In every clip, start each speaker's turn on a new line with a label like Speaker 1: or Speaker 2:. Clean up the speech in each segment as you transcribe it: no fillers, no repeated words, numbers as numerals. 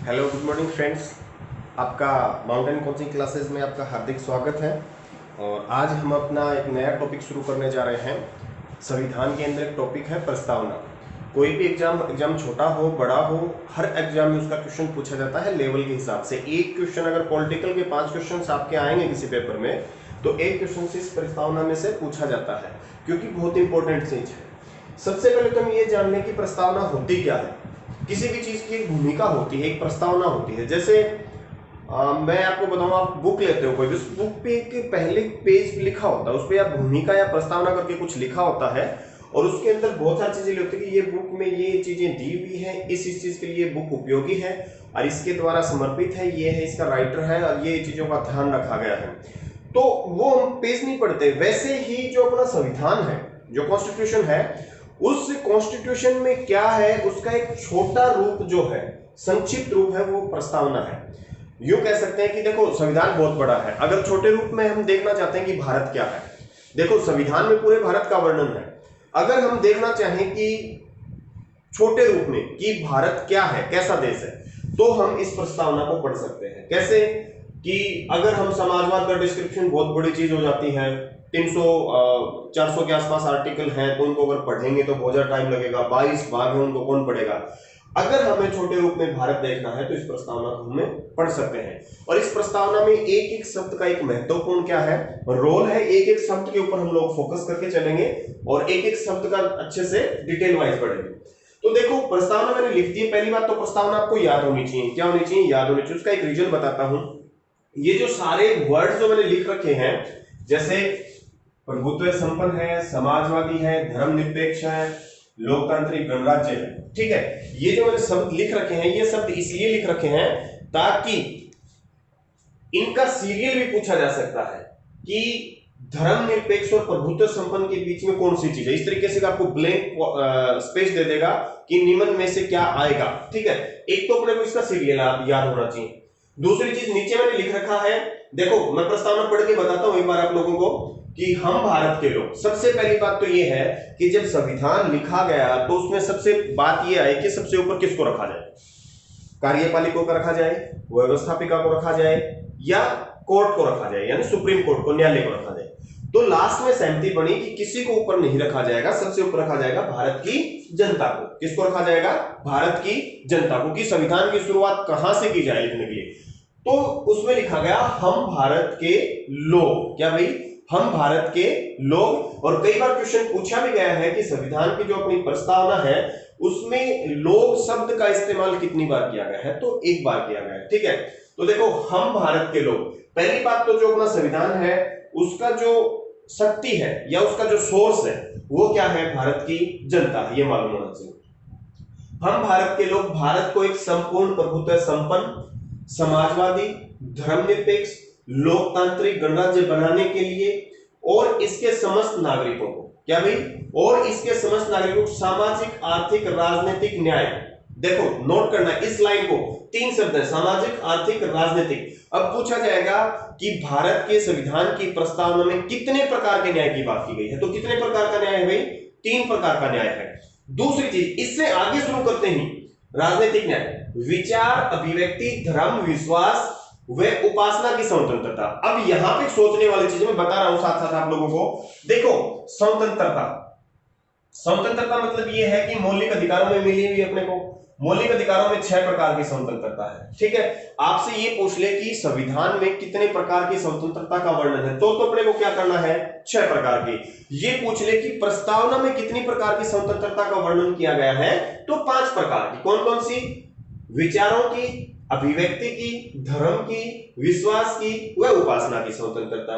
Speaker 1: Hello good morning friends. आपका mountain coaching classes में आपका हार्दिक स्वागत है। और आज हम अपना एक नया टॉपिक शुरू करने जा रहे हैं। संविधान के अंदर एक टॉपिक है प्रस्तावना। कोई भी एग्जाम छोटा हो बड़ा हो, हर एग्जाम में उसका क्वेश्चन पूछा जाता है लेवल के हिसाब से। एक क्वेश्चन अगर पॉलिटिकल के 5 क्वेश्चन आपके आएंगे किसी पेपर में, तो एक क्वेश्चन से इस प्रस्तावना में से पूछा जाता है, क्योंकि बहुत इंपॉर्टेंट चीज है। सबसे पहले तो हम ये जान लें कि प्रस्तावना होती क्या है। किसी भी चीज की एक भूमिका होती है, एक प्रस्तावना होती है। जैसे मैं आपको बताऊं, आप बुक लेते हो कोई, उस बुक पे एक पहले पेज लिखा होता है, उस पे या भूमिका या प्रस्तावना करके कुछ लिखा होता है, और उसके अंदर बहुत सारी चीजें लिखी होती है कि ये बुक में ये चीजें दी हुई है, इस चीज के लिए बुक उपयोगी है और इसके द्वारा समर्पित है, ये है इसका राइटर है और ये चीजों का ध्यान रखा गया है। तो वो हम पेज नहीं पढ़ते। वैसे ही जो अपना संविधान है, जो कॉन्स्टिट्यूशन है, उस कॉन्स्टिट्यूशन में क्या है, उसका एक छोटा रूप जो है, संक्षिप्त रूप है, वो प्रस्तावना है। यूं कह सकते हैं कि देखो संविधान बहुत बड़ा है, अगर छोटे रूप में हम देखना चाहते हैं कि भारत क्या है, देखो संविधान में पूरे भारत का वर्णन है। अगर हम देखना चाहें कि छोटे रूप में कि भारत क्या है, कैसा देश है, तो हम इस प्रस्तावना को पढ़ सकते हैं। कैसे कि अगर हम समाजवाद का डिस्क्रिप्शन बहुत बड़ी चीज हो जाती है, 300 400 के आसपास आर्टिकल हैं, तो उनको अगर पढ़ेंगे तो बहुत ज्यादा टाइम लगेगा। 22 भाग है, उनको कौन पढ़ेगा। अगर हमें छोटे रूप में भारत देखना है तो इस प्रस्तावना को हमें पढ़ सकते हैं। और इस प्रस्तावना में एक एक शब्द का एक महत्वपूर्ण क्या है, रोल है। एक एक शब्द के ऊपर हम लोग फोकस करके चलेंगे और एक एक शब्द का अच्छे से डिटेल वाइज पढ़ेंगे। तो देखो प्रस्तावना मैंने लिख दी है। पहली बात तो प्रस्तावना आपको याद होनी चाहिए। क्या होनी चाहिए? याद होनी चाहिए। उसका एक रीजन बताता हूं। ये जो सारे वर्ड जो मैंने लिख रखे हैं, जैसे प्रभुत्व संपन्न है, समाजवादी है, धर्मनिरपेक्ष है, लोकतांत्रिक गणराज्य है, ठीक है, ये जो मैंने शब्द लिख रखे हैं, ये शब्द इसलिए लिख रखे हैं ताकि इनका सीरियल भी पूछा जा सकता है कि धर्मनिरपेक्ष और प्रभुत्व संपन्न के बीच में कौन सी चीज है। इस तरीके से आपको ब्लैंक स्पेस दे देगा कि निम्न में से क्या आएगा, ठीक है। एक तो अपने को इसका सीरियल याद होना चाहिए। दूसरी चीज नीचे मैंने लिख रखा है, देखो मैं प्रस्तावना पढ़ के बताता हूं एक बार आप लोगों को कि हम भारत के लोग। सबसे पहली बात तो ये है कि जब संविधान लिखा गया तो उसमें सबसे बात ये आई कि सबसे ऊपर किसको रखा जाए, कार्यपालिका को रखा जाए, व्यवस्थापिका को रखा जाए, या कोर्ट को रखा जाए, यानी सुप्रीम कोर्ट को, न्यायालय को रखा जाए। तो लास्ट में सहमति बनी कि किसी को ऊपर नहीं रखा जाएगा, सबसे ऊपर रखा जाएगा भारत की जनता को। किसको रखा जाएगा? भारत की जनता को। कि संविधान की शुरुआत कहां से की जाए लिखने के लिए, तो उसमें लिखा गया हम भारत के लोग। क्या भाई? हम भारत के लोग। और कई बार क्वेश्चन पूछा भी गया है कि संविधान की जो अपनी प्रस्तावना है उसमें लोग शब्द का इस्तेमाल कितनी बार किया गया है, तो एक बार किया गया है, ठीक है। तो देखो हम भारत के लोग, पहली बात तो जो अपना संविधान है उसका जो शक्ति है या उसका जो सोर्स है वो क्या है? भारत की जनता है, ये मालूम होना चाहिए। हम भारत के लोग भारत को एक संपूर्ण प्रभुत्व संपन्न, समाजवादी, धर्मनिरपेक्ष, लोकतांत्रिक गणराज्य बनाने के लिए और इसके समस्त नागरिकों को, क्या भाई? और इसके समस्त नागरिकों को सामाजिक, आर्थिक, राजनीतिक न्याय। देखो नोट करना इस लाइन को, 3 शब्द है, सामाजिक, आर्थिक, राजनीतिक। अब पूछा जाएगा कि भारत के संविधान की प्रस्तावना में कितने प्रकार के न्याय की बात की गई है, तो कितने प्रकार का न्याय है भाई? 3 प्रकार का न्याय है। दूसरी चीज, इससे आगे शुरू करते ही राजनीतिक न्याय, विचार, अभिव्यक्ति, धर्म, विश्वास व उपासना की स्वतंत्रता। अब यहां पे सोचने वाली चीज मैं बता रहा हूं साथ साथ आप लोगों को। देखो स्वतंत्रता, स्वतंत्रता मतलब यह है कि मौलिक अधिकारों में मिली हुई अपने को, मौलिक अधिकारों में 6 प्रकार की स्वतंत्रता है, ठीक है। आपसे ये पूछ ले कि संविधान में कितने प्रकार की स्वतंत्रता का वर्णन है, तो अपने को क्या करना है? 6 प्रकार की। ये पूछ ले कि प्रस्तावना में कितनी प्रकार की स्वतंत्रता का वर्णन किया गया है, तो 5 प्रकार की। कौन कौन सी? विचारों की, अभिव्यक्ति की, धर्म की, विश्वास की व उपासना की स्वतंत्रता।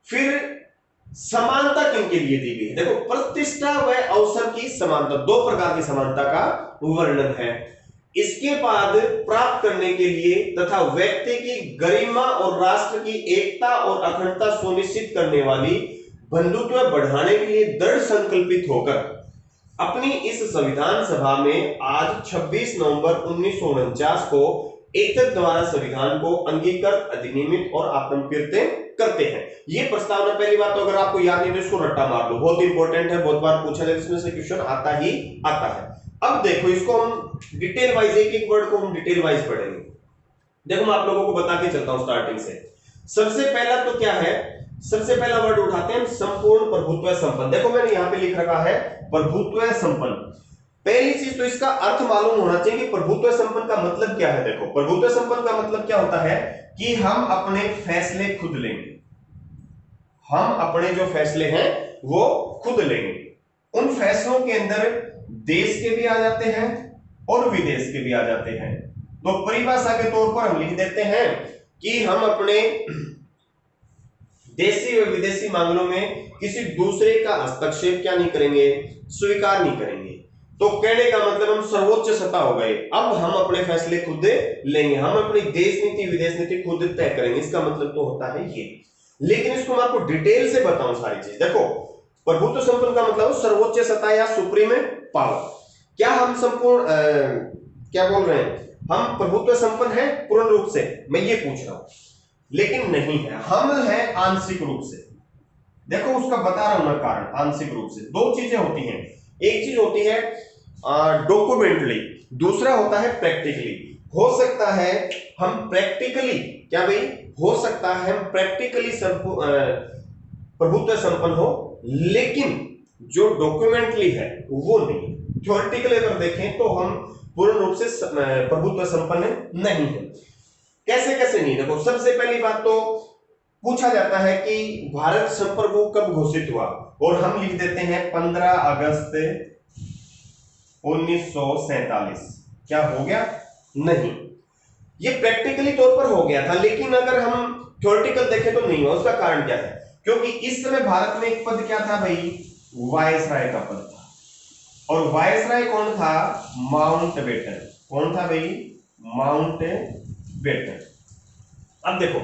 Speaker 1: फिर समानता किनके लिए दी गई है? देखो प्रतिष्ठा व अवसर की समानता, 2 प्रकार की समानता का वर्णन है। इसके बाद प्राप्त करने के लिए तथा व्यक्ति की गरिमा और राष्ट्र की एकता और अखंडता सुनिश्चित करने वाली बंधुत्व बढ़ाने के लिए दृढ़ संकल्पित होकर अपनी इस संविधान सभा में आज 26 नवंबर 1949 को एकता द्वारा संविधान को अंगीकृत, अधिनियमित और आत्मकृत करते हैं। ये प्रस्तावना, पहली बात तो अगर आपको याद नहीं तो इसको रट्टा मार लो, बहुत इंपॉर्टेंट है, बहुत बार पूछा जाए, इसमें से क्वेश्चन आता ही आता है। अब देखो इसको हम डिटेल वाइज, एक एक वर्ड को हम डिटेल वाइज पढ़ेंगे। देखो मैं आप लोगों को बता के चलता हूं स्टार्टिंग से। सबसे पहला तो क्या है, सबसे पहला वर्ड उठाते हैं संपूर्ण प्रभुत्व संपन्न। देखो मैंने यहां पे लिख रखा है प्रभुत्व संपन्न। पहली चीज तो इसका अर्थ मालूम होना चाहिए कि प्रभुत्व संपन्न का मतलब क्या है। देखो प्रभुत्व संपन्न का मतलब क्या होता है कि हम अपने फैसले खुद लेंगे। हम अपने जो फैसले हैं वो खुद लेंगे। उन फैसलों के अंदर देश के भी आ जाते हैं और विदेश के भी आ जाते हैं। तो परिभाषा के तौर पर हम लिख देते हैं कि हम अपने देशी व विदेशी मामलों में किसी दूसरे का हस्तक्षेप क्या नहीं करेंगे, स्वीकार नहीं करेंगे। तो कहने का मतलब हम सर्वोच्च सत्ता हो गए, अब हम अपने फैसले खुद लेंगे, हम अपनी देश नीति विदेश नीति खुद तय करेंगे। इसका मतलब तो होता है ये। लेकिन इसको मैं आपको डिटेल से बताऊं सारी चीज। देखो प्रभुत्व संपन्न का मतलब सर्वोच्च सत्ता या सुप्रीम पावर। क्या हम संपूर्ण क्या बोल रहे हैं, हम प्रभुत्व संपन्न है पूर्ण रूप से, मैं ये पूछ रहा हूं। लेकिन नहीं है, हम है आंशिक रूप से। देखो उसका बता रहा हूं मैं कारण। आंशिक रूप से दो चीजें होती हैं, एक चीज होती है डॉक्यूमेंटली, दूसरा होता है प्रैक्टिकली। हो सकता है हम प्रैक्टिकली, क्या भाई, हो सकता है हम प्रैक्टिकली प्रभुत्व संपन्न हो, लेकिन जो डॉक्यूमेंटली है वो नहीं। थ्योरेटिकली अगर देखें तो हम पूर्ण रूप से प्रभुत्व संपन्न नहीं है। कैसे कैसे नहीं, देखो सबसे पहली बात तो पूछा जाता है कि भारत संप्रभु कब घोषित हुआ, और हम लिख देते हैं 15 अगस्त 1947। क्या हो गया? नहीं, ये प्रैक्टिकली तौर पर हो गया था, लेकिन अगर हम थ्योरेटिकल देखें तो नहीं हुआ। उसका कारण क्या है? क्योंकि इस समय भारत में एक पद क्या था भाई, वायसराय का पद था। और वायसराय कौन था? माउंटबेटन। कौन था भाई? माउंटबेटन। अब देखो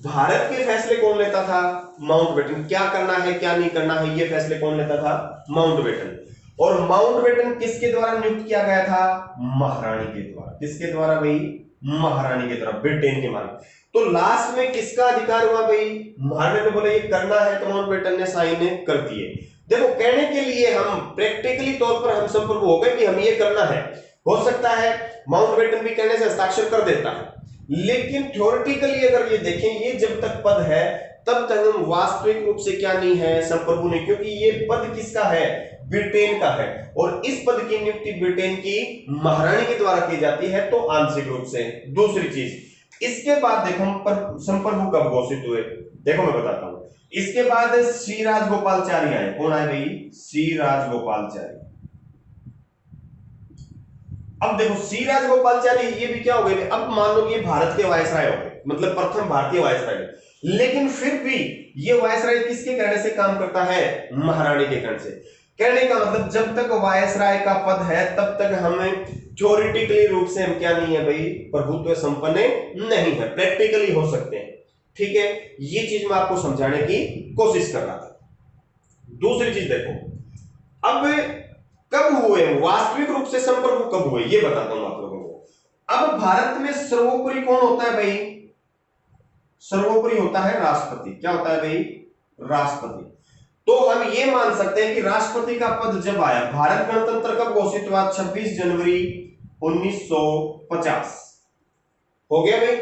Speaker 1: भारत के फैसले कौन लेता था? माउंटबेटन। क्या करना है क्या नहीं करना है ये फैसले कौन लेता था? माउंटबेटन। और माउंटबेटन किसके द्वारा नियुक्त किया गया था? महारानी के द्वारा। किसके द्वारा भाई? महारानी के द्वारा, ब्रिटेन के महारानी। तो लास्ट में किसका अधिकार हुआ भाई? महारानी ने बोला ये करना है, तो माउंटबेटन ने साइन कर दिए। देखो कहने के लिए हम प्रैक्टिकली तौर पर हम संप्रभु हो गए कि हम ये करना है। हो सकता है माउंटबेटन भी कहने से हस्ताक्षर कर देता है, लेकिन थ्योरेटिकली अगर ये देखें, ये जब तक पद है तब तक हम वास्तविक रूप से क्या नहीं है, संप्रभु नहीं। क्योंकि ये पद किसका है? ब्रिटेन का है, और इस पद की नियुक्ति ब्रिटेन की महारानी के द्वारा की जाती है, तो आंशिक रूप से। दूसरी चीज, इसके बाद देखो हम संप्रभु कब घोषित हुए, देखो मैं बताता हूं। इसके बाद श्री राजगोपालचारी आए। कौन आए भाई? श्री राजगोपालचारी। अब देखो श्री राजगोपालचारी ये भी क्या हो गए? अब मान लो ये भारत के वायसराय हो गए, मतलब प्रथम भारतीय वायसराय। लेकिन फिर भी ये वायसराय किसके कहने से काम करता है? महारानी के कहने से। कहने का मतलब जब तक वायसराय का पद है तब तक हमें थ्योरेटिकली रूप से हम क्या नहीं है भाई, प्रभुत्व संपन्न नहीं है। प्रैक्टिकली हो सकते हैं, ठीक है। ये चीज मैं आपको समझाने की कोशिश कर रहा था। दूसरी चीज देखो, अब कब हुए वास्तविक रूप से संप्रभु, कब हुए ये बताता हूं आप लोगों को। अब भारत में सर्वोपरि कौन होता है भाई? सर्वोपरि होता है राष्ट्रपति। क्या होता है भाई? राष्ट्रपति। तो हम ये मान सकते हैं कि राष्ट्रपति का पद जब आया, भारत गणतंत्र कब घोषित हुआ? 26 जनवरी 1950 हो गया भाई।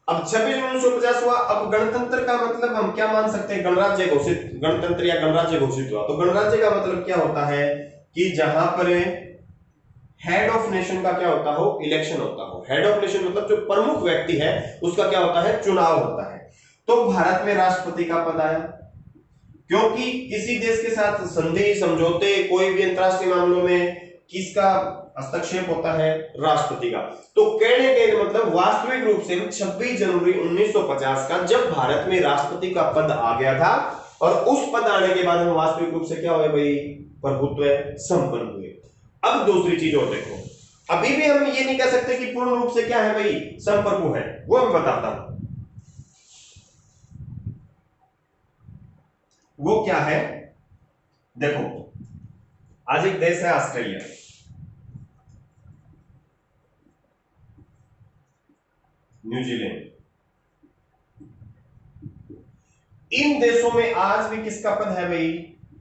Speaker 1: अब 26/1950 हुआ। अब गणतंत्र का मतलब हम क्या मान सकते हैं? गणराज्य घोषित, गणतंत्र या गणराज्य घोषित हुआ। तो गणराज्य का मतलब क्या होता है कि जहां पर हेड ऑफ नेशन का क्या होता हो? इलेक्शन होता हो। हेड ऑफ नेशन मतलब जो प्रमुख व्यक्ति है उसका क्या होता है? चुनाव होता है। तो भारत में राष्ट्रपति का पद आया, क्योंकि किसी देश के साथ संधि समझौते कोई भी अंतरराष्ट्रीय मामलों में किसका हस्तक्षेप होता है? राष्ट्रपति का। तो कहने के मतलब वास्तविक रूप से 26 जनवरी 1950 का जब भारत में राष्ट्रपति का पद आ गया था, और उस पद आने के बाद हम वास्तविक रूप से क्या हुए भाई? प्रभुत्व संपन्न हुए। अब दूसरी चीज और देखो, अभी भी हम ये नहीं कह सकते कि पूर्ण रूप से क्या है भाई, संप्रभु है। वो मैं बताता हूं वो क्या है। देखो आज एक देश है ऑस्ट्रेलिया, न्यूजीलैंड। इन देशों में आज भी किसका पद है भाई?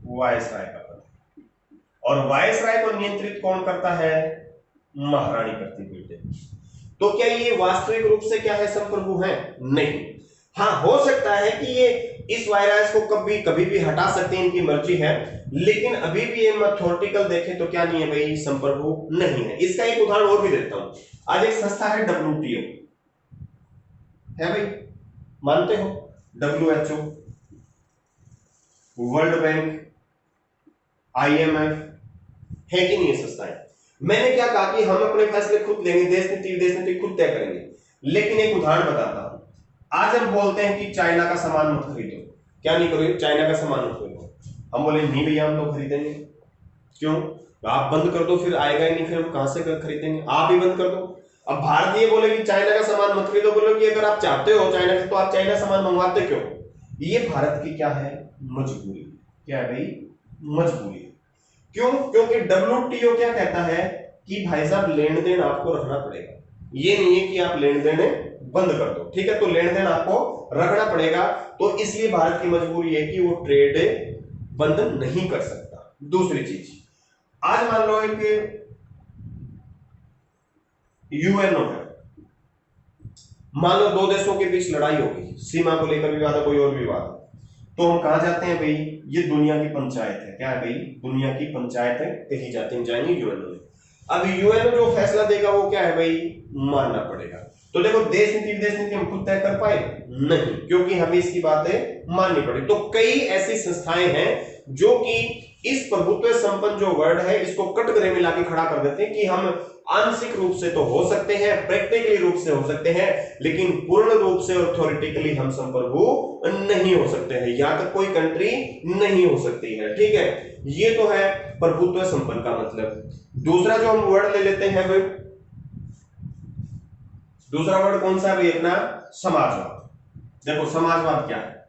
Speaker 1: वायसराय का पद। और वायसराय को नियंत्रित कौन करता है? महारानी करती बेटे। तो क्या ये वास्तविक रूप से क्या है? संप्रभु है? नहीं। हाँ, हो सकता है कि ये इस वायरस को कभी भी हटा सकते हैं, इनकी मर्जी है, लेकिन अभी भी ये अथॉरिटिकल देखें तो क्या नहीं है भाई? संप्रभु नहीं है। इसका एक उदाहरण और भी देता हूं। आज एक संस्था है WTO, है भाई? मानते हो? WHO, वर्ल्ड बैंक, IMF, है कि नहीं ये संस्थाएं? मैंने क्या कहा कि हम अपने फैसले खुद लेंगे, देश नीति विदेश नीति खुद तय करेंगे, लेकिन एक उदाहरण बताता हूं। आज हम बोलते हैं कि चाइना का सामान मत खरीदो। क्या नहीं करोगे? चाइना का सामान मत खरीदो। हम बोले नहीं भैया, हम तो खरीदेंगे। क्यों? आप बंद कर दो, फिर आएगा ही नहीं, फिर हम कहां से खरीदेंगे? आप ही बंद कर दो। अब भारत ये बोले कि चाइना का सामान मत खरीदो, बोलो कि अगर आप चाहते हो चाइना से तो आप चाइना सामान मंगवाते क्यों? ये भारत की क्या है? मजबूरी। क्या है भाई? मजबूरी। क्यों? क्योंकि WTO क्या कहता है कि भाई साहब लेन देन आपको रखना पड़ेगा। ये नहीं है कि आप लेन देन बंद कर दो, ठीक है? तो लेन देन आपको रखना पड़ेगा। तो इसलिए भारत की मजबूरी है कि वो ट्रेड बंद नहीं कर सकता। दूसरी चीज, आज मान लो कि UNO है, मान लो दो देशों के बीच लड़ाई होगी, सीमा को लेकर विवाद है, कोई और विवाद, तो हम कहां जाते हैं भाई? ये दुनिया की पंचायत है। क्या है भाई? दुनिया की पंचायत है, कहीं जाते हैं, जाएंगे UNO में। अब UNO जो फैसला देगा वो क्या है भाई? मानना पड़ेगा। तो देखो, देश नीति विदेश नीति हम खुद तय कर पाए? नहीं, क्योंकि हमें इसकी बातें माननी पड़ी। तो कई ऐसी संस्थाएं हैं जो कि इस प्रभुत्व संपन्न जो वर्ड है इसको कटघरे में लाके खड़ा कर देते हैं कि हम आंशिक रूप से तो हो सकते हैं, प्रैक्टिकली रूप से हो सकते हैं, लेकिन पूर्ण रूप से और थ्योरेटिकली हम संप्रभु नहीं हो सकते हैं। यहां तक कोई कंट्री नहीं हो सकती है, ठीक है? ये तो है प्रभुत्व संपन्न का मतलब। दूसरा जो हम वर्ड ले लेते हैं भाई, दूसरा वर्ड कौन सा है भाई? अपना समाजवाद। देखो, समाजवाद क्या है?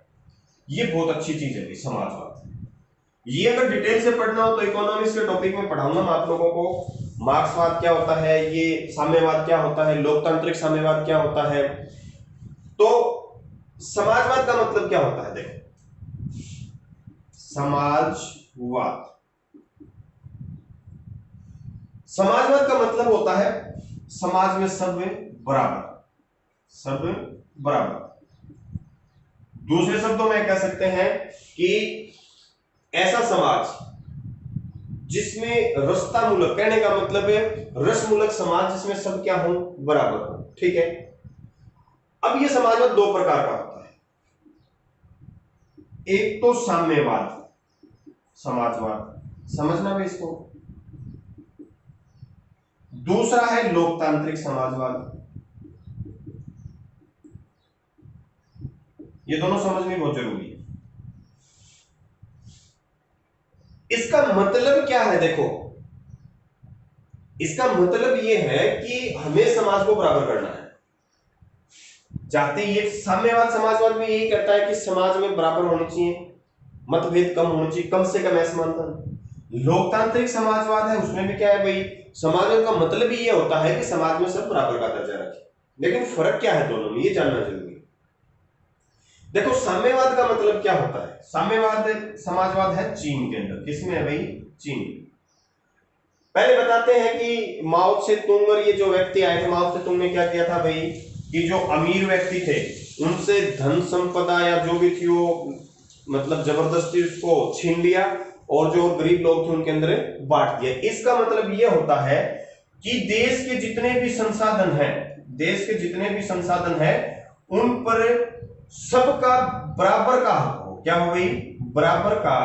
Speaker 1: ये बहुत अच्छी चीज है भाई, समाजवाद। ये अगर डिटेल से पढ़ना हो तो इकोनॉमिक्स के टॉपिक में पढ़ाऊंगा मैं आप लोगों को। मार्क्सवाद क्या होता है, ये साम्यवाद क्या होता है, लोकतांत्रिक साम्यवाद क्या होता है। तो समाजवाद का मतलब क्या होता है? देखो, समाजवाद का मतलब होता है समाज में सब बराबर, सब बराबर। दूसरे शब्दों में कह सकते हैं कि ऐसा समाज जिसमें रसतामूलक, कहने का मतलब है रसमूलक समाज, जिसमें सब क्या हो? बराबर हो, ठीक है? अब ये समाजवाद दो प्रकार का होता है। एक तो साम्यवाद समाजवाद, समझना भी इसको। दूसरा है लोकतांत्रिक समाजवाद। ये दोनों समझनी बहुत जरूरी है। इसका मतलब क्या है? देखो, इसका मतलब यह है कि हमें समाज को बराबर करना है। जाति, ये साम्यवाद समाजवाद में यही कहता है कि समाज में बराबर होनी चाहिए, मतभेद कम होनी चाहिए, कम से कम असमानता। लोकतांत्रिक समाजवाद है, उसमें भी क्या है भाई? समाज का मतलब ही यह होता है कि समाज में सब बराबर का दर्जा रखे। लेकिन फर्क क्या है दोनों में, ये जानना जरूरी है। देखो, साम्यवाद का मतलब क्या होता है? साम्यवाद समाजवाद है चीन के अंदर। किसमें है भाई? चीन। पहले बताते हैं कि माओ से तुंग और ये जो व्यक्ति आए थे, माओ से तुंग ने क्या किया था भाई? कि जो अमीर व्यक्ति थे उनसे धन संपदा या जो भी थी वो मतलब जबरदस्ती उसको छीन लिया, और जो गरीब लोग थे उनके अंदर बांट दिया। इसका मतलब यह होता है कि देश के जितने भी संसाधन हैं, देश के जितने भी संसाधन हैं उन पर सबका बराबर का हक हो। क्या हो भाई? बराबर का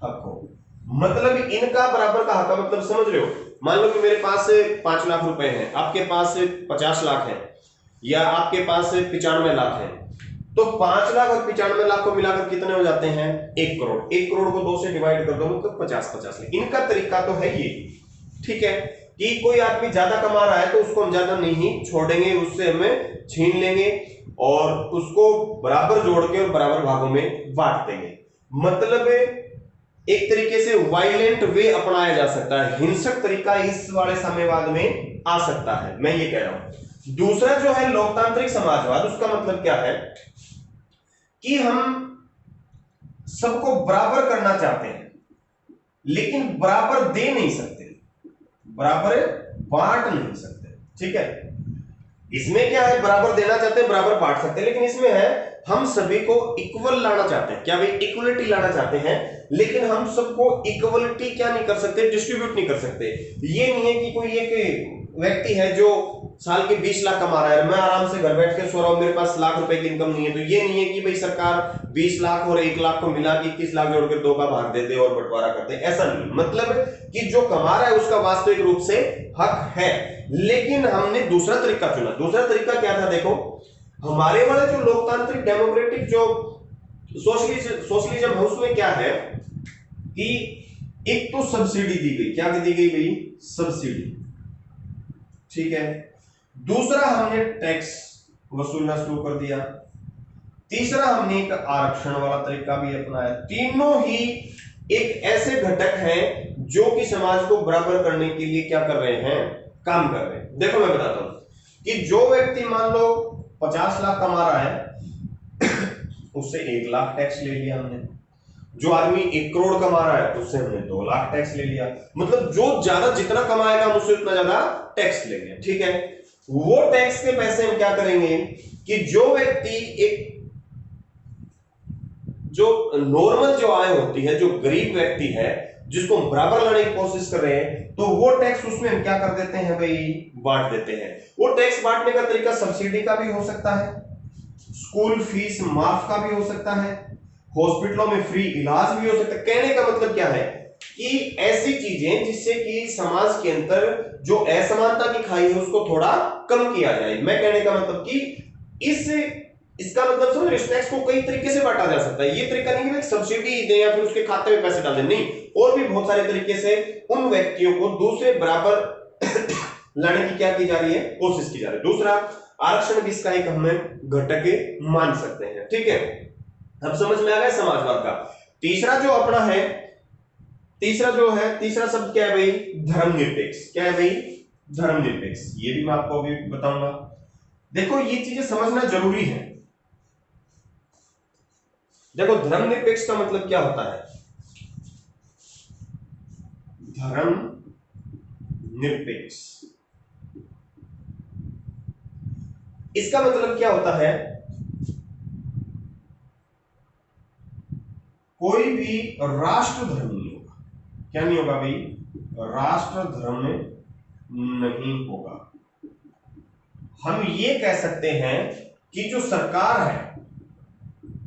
Speaker 1: हक हो। मतलब इनका बराबर का हक, मतलब समझ रहे हो? मान लो कि मेरे पास 5 लाख रुपए हैं, आपके पास 50 लाख है, या आपके पास 95 लाख है, तो 5 लाख और 95 लाख को मिलाकर कितने हो जाते हैं? 1 करोड़। 1 करोड़ को 2 से डिवाइड कर दो, मतलब 50-50 लाख। इनका तरीका तो है ये, ठीक है, कि कोई आदमी ज्यादा कमा रहा है तो उसको हम ज्यादा नहीं छोड़ेंगे, उससे हमें छीन लेंगे और उसको बराबर जोड़ के और बराबर भागों में बांट देंगे। मतलब एक तरीके से वायलेंट वे अपनाया जा सकता है, हिंसक तरीका इस वाले साम्यवाद में आ सकता है, मैं ये कह रहा हूं। दूसरा जो है लोकतांत्रिक समाजवाद, उसका मतलब क्या है कि हम सबको बराबर करना चाहते हैं, लेकिन बराबर दे नहीं सकते, बराबर बांट नहीं सकते। ठीक है, इसमें क्या है, बराबर देना चाहते हैं, बराबर बांट सकते हैं, लेकिन इसमें है हम सभी को इक्वल लाना चाहते हैं। क्या भाई, इक्वलिटी लाना चाहते हैं, लेकिन हम सबको इक्वलिटी क्या नहीं कर सकते, डिस्ट्रीब्यूट नहीं कर सकते। ये नहीं है कि कोई एक व्यक्ति है जो साल के 20 लाख कमा रहा है, मैं आराम से घर बैठ के सो रहा हूं, मेरे पास लाख रुपए की इनकम नहीं है, तो ये नहीं है कि भाई सरकार 20 लाख और 1 लाख को मिला के 21 लाख जोड़कर 2 का भाग दे दे और बंटवारा कर दे, ऐसा नहीं। मतलब कि जो कमा रहा है उसका वास्तविक रूप से हक है, लेकिन हमने दूसरा तरीका चुना। दूसरा तरीका क्या था, देखो हमारे वाला जो लोकतांत्रिक डेमोक्रेटिक जो सोशलिज्म है उसमें क्या है कि एक तो सब्सिडी दी गई, क्या दी गई भाई, सब्सिडी। ठीक है, दूसरा हमने टैक्स वसूलना शुरू कर दिया, तीसरा हमने एक आरक्षण वाला तरीका भी अपनाया। तीनों ही एक ऐसे घटक हैं जो कि समाज को बराबर करने के लिए क्या कर रहे हैं, काम कर रहे हैं। देखो मैं बताता हूं कि जो व्यक्ति मान लो 50 लाख कमा रहा है उससे 1 लाख टैक्स ले लिया हमने, जो आदमी 1 करोड़ कमा रहा है उससे हमने 2 लाख टैक्स ले लिया। मतलब जो ज्यादा जितना कमाएगा हम उससे उतना ज्यादा टैक्स लेंगे। ठीक है, वो टैक्स के पैसे हम क्या करेंगे कि जो व्यक्ति एक जो नॉर्मल जो आय होती है, जो गरीब व्यक्ति है जिसको हम बराबर लाने की कोशिश कर रहे हैं, तो वो टैक्स उसमें हम क्या कर देते हैं भाई, बांट देते हैं। वो टैक्स बांटने का तरीका सब्सिडी का भी हो सकता है, स्कूल फीस माफ का भी हो सकता है, हॉस्पिटलों में फ्री इलाज भी हो सकता है। कहने का मतलब क्या है कि ऐसी चीजें जिससे कि समाज के अंदर जो असमानता की खाई है उसको थोड़ा कम किया जाए। मैं कहने का मतलब कि इसका मतलब समझ, इस टैक्स को कई तरीके से बांटा जा सकता है। ये तरीका नहीं है सब्सिडी दें या फिर उसके खाते में पैसे डाल दें, नहीं, और भी बहुत सारे तरीके से उन व्यक्तियों को दूसरे बराबर लाने की क्या की जा रही है, कोशिश की जा रही है। दूसरा, आरक्षण भी इसका एक हमें घटक मान सकते हैं। ठीक है, अब समझ में आ गया समाजवाद का। तीसरा जो अपना है, तीसरा शब्द क्या है भाई, धर्मनिरपेक्ष। क्या है भाई, धर्मनिरपेक्ष। ये भी मैं आपको अभी बताऊंगा। देखो ये चीजें समझना जरूरी है। देखो धर्मनिरपेक्ष का मतलब क्या होता है, धर्मनिरपेक्ष इसका मतलब क्या होता है, कोई भी राष्ट्र धर्म नहीं होगा। क्या नहीं होगा भाई, राष्ट्र धर्म नहीं होगा। हम ये कह सकते हैं कि जो सरकार है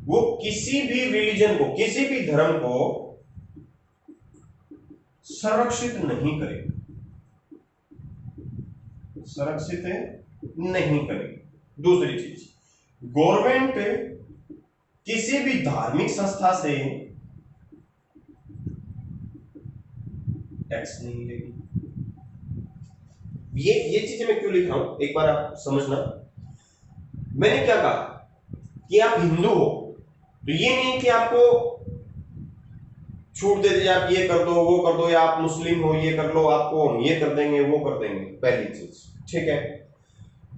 Speaker 1: वो किसी भी रिलीजन को, किसी भी धर्म को संरक्षित नहीं करेगी, संरक्षित नहीं करेगी। दूसरी चीज, गवर्नमेंट किसी भी धार्मिक संस्था से टैक्स नहीं लेगी। ये चीजें मैं क्यों लिख रहा हूं, एक बार आप समझना। मैंने क्या कहा कि आप हिंदू हो तो ये नहीं कि आपको छूट दे दीजिए, आप ये कर दो वो कर दो, या आप मुस्लिम हो ये कर लो, आपको हम ये कर देंगे वो कर देंगे, पहली चीज। ठीक है,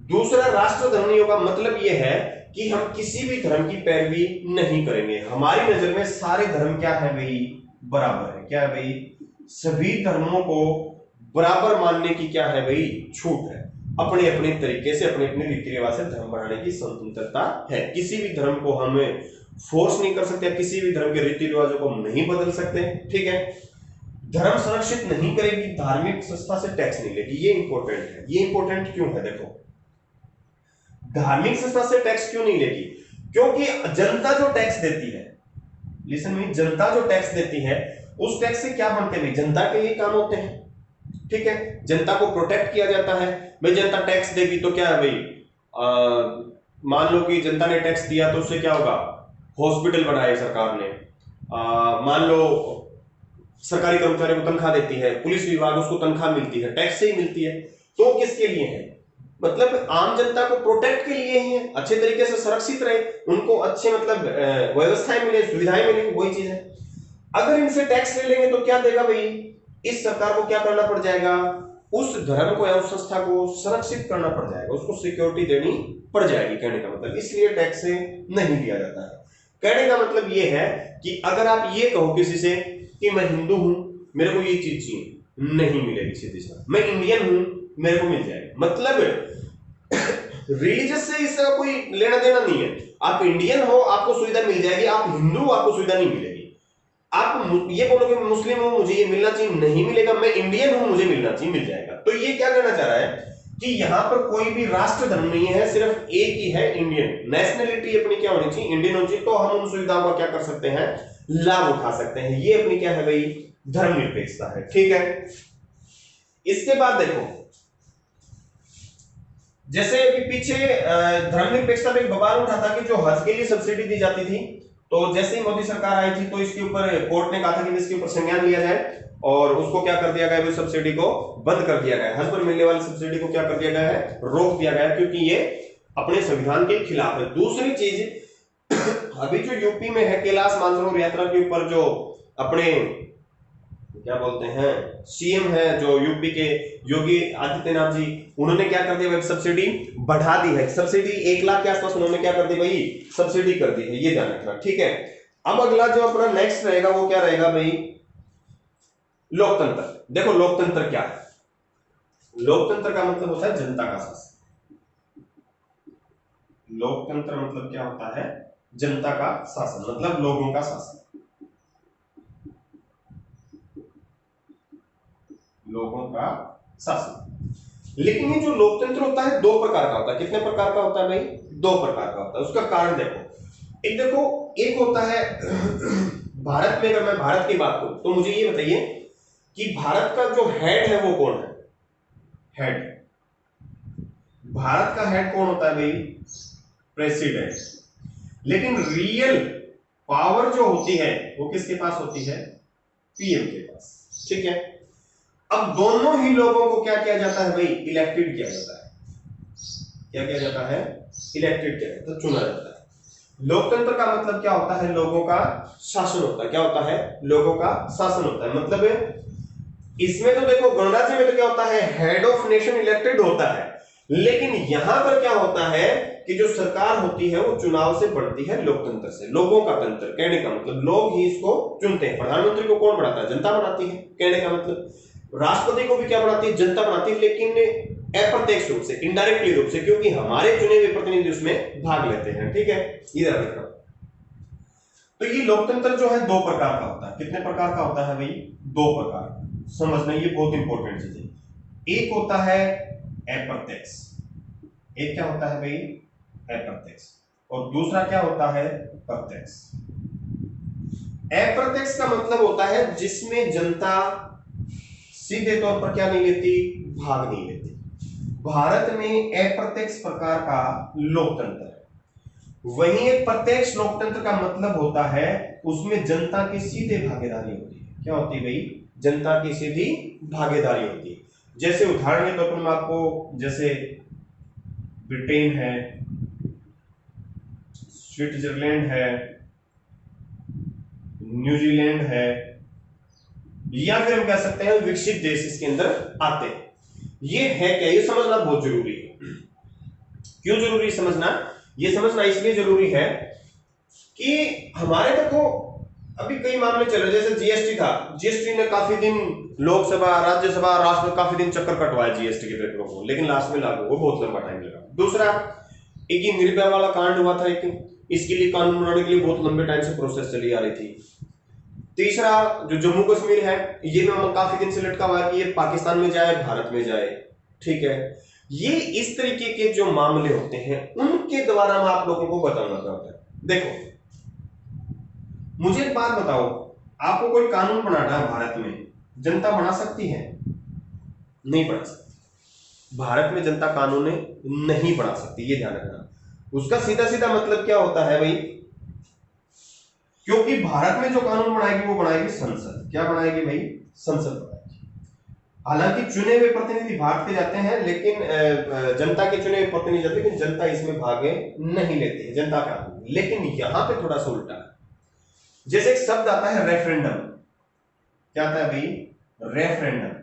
Speaker 1: दूसरा, राष्ट्र धर्म नहीं होगा मतलब ये है कि हम किसी भी धर्म की पैरवी नहीं करेंगे। हमारी नजर में सारे धर्म क्या है भाई, बराबर है। क्या है भाई, सभी धर्मों को बराबर मानने की क्या है भाई, छूट है। अपने अपने तरीके से, अपने अपने रीति रिवाज से धर्म बढ़ाने की स्वतंत्रता है। किसी भी धर्म को हमें फोर्स नहीं कर सकते, किसी भी धर्म के रीति रिवाजों को हम नहीं बदल सकते। ठीक है, धर्म संरक्षित नहीं करेगी, धार्मिक संस्था से टैक्स नहीं लेगी। ये इंपॉर्टेंट है। ये इंपॉर्टेंट क्यों है, देखो धार्मिक संस्था से टैक्स क्यों नहीं लेगी, क्योंकि जनता जो टैक्स देती है, लिसन मी, जनता जो टैक्स देती है उस टैक्स से क्या बनते हैं, जनता के ये काम होते हैं। ठीक है, जनता को प्रोटेक्ट किया जाता है। भाई जनता टैक्स देगी तो क्या है भाई, मान लो कि जनता ने टैक्स दिया तो उससे क्या होगा, हॉस्पिटल बनाए सरकार ने, मान लो सरकारी कर्मचारियों को तनख्वाह देती है, पुलिस विभाग उसको तनख्वाह मिलती है, टैक्स से ही मिलती है। तो किसके लिए है, मतलब आम जनता को प्रोटेक्ट के लिए ही है, अच्छे तरीके से सुरक्षित रहे, उनको अच्छे मतलब व्यवस्थाएं मिले, सुविधाएं मिले, वही चीज है। अगर इनसे टैक्स ले लेंगे तो क्या देगा भाई, इस सरकार को क्या करना पड़ जाएगा, उस धर्म को या उस संस्था को संरक्षित करना पड़ जाएगा, उसको सिक्योरिटी देनी पड़ जाएगी। कहने का मतलब इसलिए टैक्स नहीं दिया जाता है। कहने का मतलब ये है कि अगर आप ये कहो किसी से कि मैं हिंदू हूं मेरे को ये चीज चाहिए, नहीं मिलेगी सीधी सी। मैं इंडियन हूं, मेरे को मिल जाएगा। मतलब रिलीजियस से इसका कोई लेना देना नहीं है। आप इंडियन हो, आपको सुविधा मिल जाएगी, आप हिंदू, आपको सुविधा नहीं मिलेगी। आप ये बोलोगे मुस्लिम हूं, मुझे ये मिलना चाहिए, नहीं मिलेगा। मैं इंडियन हूं, मुझे मिलना चाहिए, मिल जाएगा। तो ये क्या कहना चाह रहा है कि यहां पर कोई भी राष्ट्र धर्म नहीं है, सिर्फ एक ही है, इंडियन। नेशनलिटी अपनी क्या होनी चाहिए, इंडियन होनी चाहिए। तो हम उन सुविधाओं का क्या कर सकते हैं, लाभ उठा सकते हैं। ये अपनी क्या है भाई, धर्मनिरपेक्षता है। ठीक है, इसके बाद देखो, जैसे अभी पीछे धर्मनिरपेक्षता पे एक बवाल उठा था कि जो हज के लिए सब्सिडी दी जाती थी, तो जैसे ही मोदी सरकार आई थी तो इसके ऊपर कोर्ट ने कहा था कि इसके ऊपर संज्ञान लिया जाए और उसको क्या कर दिया गया, सब्सिडी को बंद कर दिया गया। हज पर मिलने वाली सब्सिडी को क्या कर दिया गया है, रोक दिया गया, क्योंकि ये अपने संविधान के खिलाफ है। दूसरी चीज, अभी जो यूपी में है कैलाश मानसरोवर यात्रा के ऊपर जो अपने क्या बोलते हैं सीएम है जो यूपी के योगी आदित्यनाथ जी, उन्होंने क्या कर दिया भाई, सब्सिडी बढ़ा दी है। सब्सिडी 1 लाख के आसपास उन्होंने क्या कर दी भाई, सब्सिडी कर दी है, ये ध्यान रखना। ठीक है, अब अगला जो अपना नेक्स्ट रहेगा वो क्या रहेगा भाई, लोकतंत्र। देखो लोकतंत्र क्या है, लोकतंत्र का मतलब होता है जनता का शासन। लोकतंत्र मतलब क्या होता है, जनता का शासन, मतलब लोगों का शासन, लोगों का शासन। लेकिन ये जो लोकतंत्र होता है 2 प्रकार का होता है। कितने प्रकार का होता है भाई, 2 प्रकार का होता है। उसका कारण देखो, एक होता है भारत में, अगर मैं भारत की बात करूं तो मुझे ये बताइए कि भारत का जो हेड है वो कौन है, हेड, भारत का हेड कौन होता है भाई, प्रेसिडेंट। लेकिन रियल पावर जो होती है वो किसके पास होती है, पीएम के पास। ठीक है, अब दोनों ही लोगों को क्या किया जाता है भाई, इलेक्टेड किया जाता है। क्या किया जाता है, इलेक्टेड किया जाता है, चुना जाता है। लोकतंत्र का मतलब क्या होता है, लोगों का शासन होता है। क्या होता है, लोगों का शासन होता है। मतलब इसमें तो देखो गणराज्य में तो क्या होता है, हेड ऑफ नेशन इलेक्टेड होता है। लेकिन यहां पर क्या होता है कि जो सरकार होती है वो चुनाव से बढ़ती है, लोकतंत्र से, लोगों का तंत्र। कहने का मतलब लोग ही इसको चुनते हैं। प्रधानमंत्री को कौन बनाता है, जनता बनाती है। कहने का मतलब राष्ट्रपति को भी क्या बनाती है, जनता बनाती है, लेकिन अप्रत्यक्ष रूप से, इनडायरेक्टली रूप से, क्योंकि हमारे चुने हुए प्रतिनिधि उसमें भाग लेते हैं। ठीक है, ये ध्यान रखना। तो ये लोकतंत्र जो है 2 प्रकार का होता है। कितने प्रकार का होता है भाई, 2 प्रकार। समझना, ये बहुत इंपॉर्टेंट चीज है। एक होता है अप्रत्यक्ष, एक क्या होता है भाई, अप्रत्यक्ष, और दूसरा क्या होता है, प्रत्यक्ष। अप्रत्यक्ष का मतलब होता है जिसमें जनता सीधे तौर पर क्या नहीं लेती, भाग नहीं लेती। भारत में अप्रत्यक्ष प्रकार का लोकतंत्र है। वहीं एक प्रत्यक्ष लोकतंत्र का मतलब होता है उसमें जनता की सीधे भागीदारी होती है। क्या होती है भाई, जनता की सीधी भागीदारी होती है। जैसे उदाहरण के तौर पर मैं आपको, जैसे ब्रिटेन है, स्विट्जरलैंड है, न्यूजीलैंड है, या फिर हम कह सकते हैं विकसित देश इसके अंदर आते हैं। ये है क्या, ये समझना बहुत जरूरी है। क्यों जरूरी समझना, ये समझना इसलिए जरूरी है कि हमारे देखो अभी कई मामले चल रहे, जैसे जीएसटी था, जीएसटी ने काफी दिन लोकसभा, राज्यसभा, राष्ट्र में काफी दिन चक्कर कटवाया जीएसटी के पेपरों को, लेकिन लास्ट में लागू वो बहुत लंबा टाइम लगा। दूसरा, एक ही निर्भया वाला कांड हुआ था, एक इसके लिए कानून बनाने के लिए बहुत लंबे टाइम से प्रोसेस चली आ रही थी। तीसरा, जो जम्मू कश्मीर है, ये में काफी दिन से लटका हुआ है कि ये पाकिस्तान में जाए, भारत में जाए। ठीक है, ये इस तरीके के जो मामले होते हैं उनके द्वारा मैं आप लोगों को बताना चाहता हूं। देखो मुझे एक बात बताओ, आपको कोई कानून बनाना है भारत में, जनता बना सकती है, नहीं बना सकती। भारत में जनता कानून नहीं बना सकती, ये ध्यान रखना। उसका सीधा सीधा मतलब क्या होता है भाई, क्योंकि भारत में जो कानून बनाएगी वो बनाएगी संसद। क्या बनाएगी भाई, संसद बनाएगी। हालांकि चुने हुए प्रतिनिधि भाग के जाते हैं, लेकिन जनता के चुने हुए प्रतिनिधि जाते हैं, लेकिन जनता इसमें भाग नहीं लेती है, जनता का। लेकिन यहां पे थोड़ा सा उल्टा है। जैसे एक शब्द आता है रेफरेंडम, क्या आता है भाई, रेफरेंडम।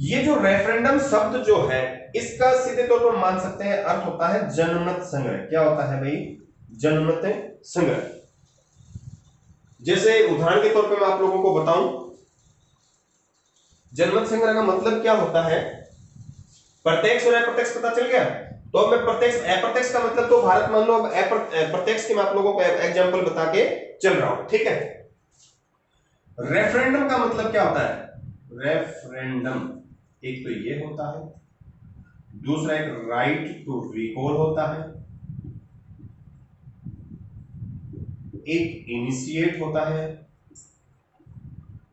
Speaker 1: ये जो रेफरेंडम शब्द जो है, इसका सीधे तौर पर मान सकते हैं अर्थ होता है जनमत संग्रह। क्या होता है भाई, जनमत संग्रह। जैसे उदाहरण के तौर पे मैं आप लोगों को बताऊं, जनमत संग्रह का मतलब क्या होता है? प्रत्यक्ष और अप्रत्यक्ष पता चल गया। तो अब मैं प्रत्यक्ष अप्रत्यक्ष का मतलब तो भारत मान लो, अब प्रत्यक्ष के मैं आप लोगों को एग्जांपल बता के चल रहा हूं, ठीक है। रेफरेंडम का मतलब क्या होता है? रेफरेंडम एक तो ये होता है, दूसरा एक राइट टू रिकॉल होता है, एक इनिशिएट होता है,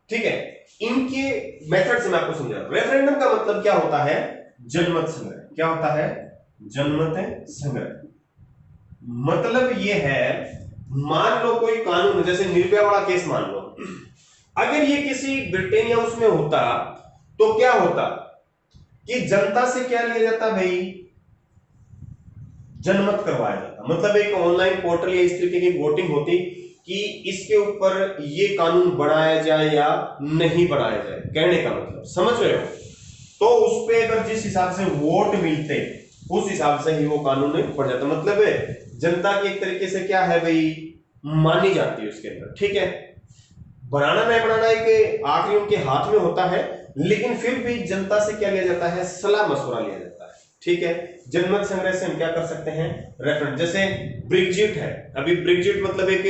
Speaker 1: ठीक है। इनके मेथड से मैं आपको समझा रहा हूं। रेफरेंडम का मतलब क्या होता है? जनमत संग्रह। क्या होता है? जनमत संग्रह। मतलब ये है, मान लो कोई कानून, जैसे निर्भया वाला केस मान लो, अगर ये किसी ब्रिटेन या उसमें होता तो क्या होता कि जनता से क्या लिया जाता भाई? जनमत करवाया जाता। मतलब एक ऑनलाइन पोर्टल या इस तरीके की वोटिंग होती कि इसके ऊपर ये कानून बढ़ाया जाए या नहीं बढ़ाया जाए। कहने का मतलब समझ रहे हो? तो उस पे अगर जिस हिसाब से वोट मिलते उस हिसाब से ही वो कानून बढ़ जाता। मतलब जनता की एक तरीके से क्या है भाई, मानी जाती है उसके अंदर, ठीक है। बनाना नहीं बनाना एक आखिरी उनके हाथ में होता है, लेकिन फिर भी जनता से क्या लिया जाता है? सलाह मशवरा लिया जाता है, ठीक है। जनमत संग्रह से हम क्या कर सकते हैं? रेफरेंडम। जैसे ब्रेग्जिट है, अभी ब्रेग्जिट मतलब एक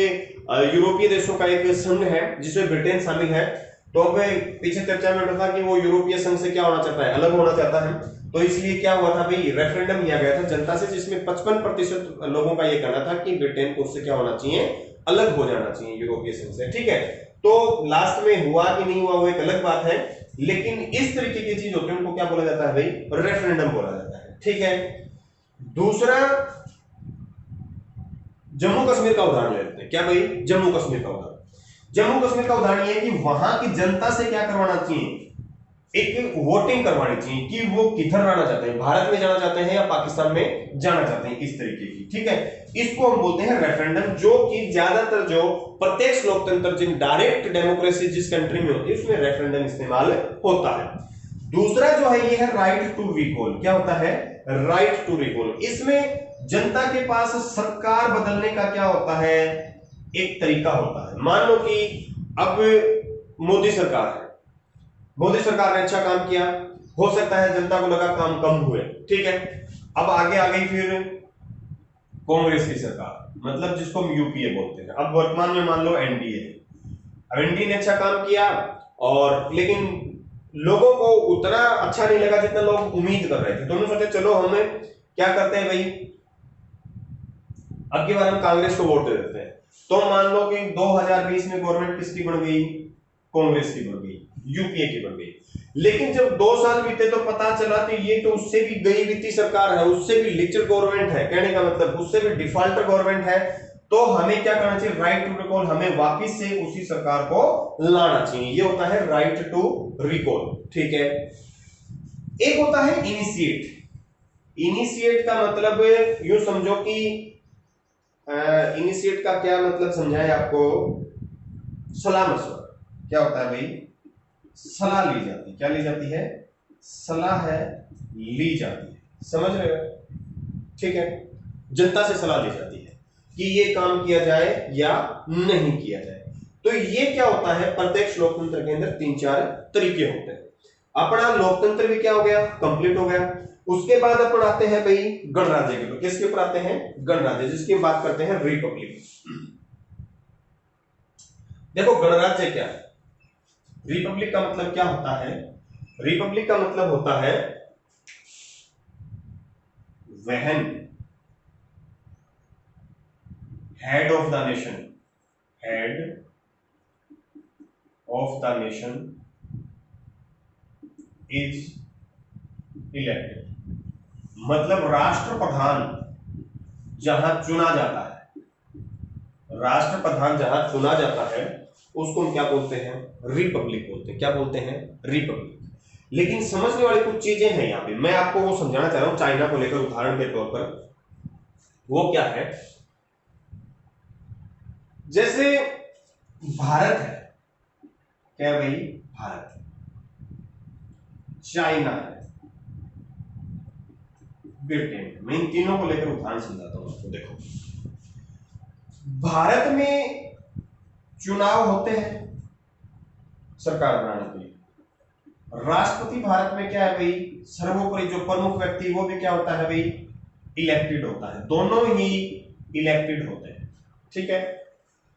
Speaker 1: यूरोपीय देशों का एक संघ है जिसमें ब्रिटेन शामिल है। तो अब पीछे चर्चा में उठा था कि वो यूरोपीय संघ से क्या होना चाहता है? अलग होना चाहता है। तो इसलिए क्या हुआ था भाई? रेफरेंडम लिया गया था जनता से, जिसमें 55% लोगों का यह कहना था कि ब्रिटेन को उससे क्या होना चाहिए? अलग हो जाना चाहिए यूरोपीय संघ से, ठीक है। तो लास्ट में हुआ कि नहीं हुआ वो एक अलग बात है, लेकिन इस तरीके की चीज होती है उनको क्या बोला जाता है भाई? रेफरेंडम बोला जाता है, ठीक है। दूसरा, जम्मू कश्मीर का उदाहरण लेते हैं। क्या भाई? जम्मू कश्मीर का उदाहरण। जम्मू कश्मीर का उदाहरण यह है कि वहां की जनता से क्या करवाना चाहिए? एक वोटिंग करवानी चाहिए कि वो किधर रहना चाहते हैं, भारत में जाना चाहते हैं या पाकिस्तान में जाना चाहते हैं, इस तरीके की, ठीक है। इसको हम बोलते हैं रेफरेंडम, जो कि ज्यादातर जो प्रत्यक्ष लोकतंत्र, जिन डायरेक्ट डेमोक्रेसी जिस कंट्री में होती है उसमें रेफरेंडम इस्तेमाल होता है। दूसरा जो है ये है राइट टू रिकॉल। क्या होता है? Right to recall. इसमें जनता के पास सरकार बदलने का क्या होता है? एक तरीका होता है। मान लो कि अब मोदी सरकार है, मोदी सरकार ने अच्छा काम किया, हो सकता है जनता को लगा काम कम हुए, ठीक है। अब आगे आ गई फिर कांग्रेस की सरकार, मतलब जिसको हम यूपीए बोलते हैं। अब वर्तमान में मान लो एनडीए। अब एनडीए ने अच्छा काम किया, और लेकिन लोगों को उतना अच्छा नहीं लगा जितना लोग उम्मीद कर रहे थे। तो उन्होंने सोचा चलो हम क्या करते हैं भाई, अब की बार हम कांग्रेस को वोट दे देते हैं। तो मान लो कि 2020 में गवर्नमेंट किसकी बन गई? कांग्रेस की बन गई, यूपीए की बन गई। लेकिन जब 2 साल बीते तो पता चला कि ये तो उससे भी गई वित्तीय सरकार है, उससे भी लिचर गवर्नमेंट है, कहने का मतलब उससे भी डिफॉल्टर गवर्नमेंट है। तो हमें क्या करना चाहिए? Right to recall. हमें वापस से उसी सरकार को लाना चाहिए। ये होता है राइट टू रिकॉल, ठीक है। एक होता है इनिशिएट। इनिशिएट का मतलब यूं समझो कि इनिशिएट का क्या मतलब समझाएं आपको? सलाह मशवरा। क्या होता है भाई? सलाह ली जाती है। क्या ली जाती है? सलाह है ली जाती है, समझ रहे हो? ठीक है, जनता से सलाह ली जाती है कि ये काम किया जाए या नहीं किया जाए। तो ये क्या होता है? प्रत्यक्ष लोकतंत्र के अंदर 3-4 तरीके होते हैं। अपना लोकतंत्र भी क्या हो गया? कंप्लीट हो गया। उसके बाद अपन आते हैं भाई गणराज्य के ऊपर। किसके ऊपर आते हैं? गणराज्य, जिसकी बात करते हैं रिपब्लिक। देखो गणराज्य क्या है? रिपब्लिक का मतलब क्या होता है? रिपब्लिक का मतलब होता है वहन head of the nation, head of the nation is elected. मतलब राष्ट्रप्रधान जहां चुना जाता है, राष्ट्रप्रधान जहां चुना जाता है उसको हम क्या बोलते हैं? रिपब्लिक बोलते हैं। क्या बोलते हैं? रिपब्लिक। लेकिन समझने वाली कुछ चीजें हैं यहां पे, मैं आपको वो समझाना चाह रहा हूं चाइना को लेकर उदाहरण के तौर पर। वो क्या है? जैसे भारत है, क्या है भाई? भारत, चाइना है, ब्रिटेन। मैं इन तीनों को लेकर उदाहरण समझाता हूं आपको। देखो भारत में चुनाव होते हैं सरकार बनाने के लिए, राष्ट्रपति भारत में क्या है भाई, सर्वोपरि जो प्रमुख व्यक्ति वो भी क्या होता है भाई, इलेक्टेड होता है। दोनों ही इलेक्टेड होते हैं, ठीक है।